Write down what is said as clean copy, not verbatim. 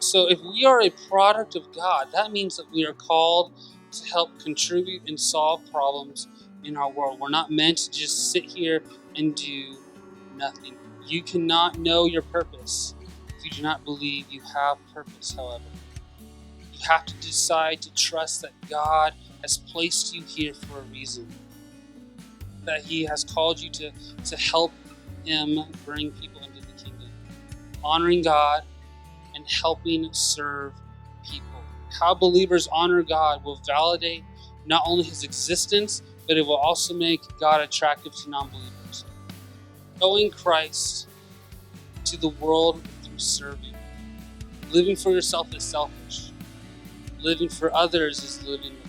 So if we are a product of God, that means that we are called to help contribute and solve problems in our world. We're not meant to just sit here and do nothing. You cannot know your purpose if you do not believe you have purpose, however. You have to decide to trust that God has placed you here for a reason, that He has called you to help Him bring people into the kingdom. Honoring God and helping serve people. How believers honor God will validate not only His existence, but it will also make God attractive to non-believers. Showing Christ to the world through serving. Living for yourself is selfish. Living for others is living with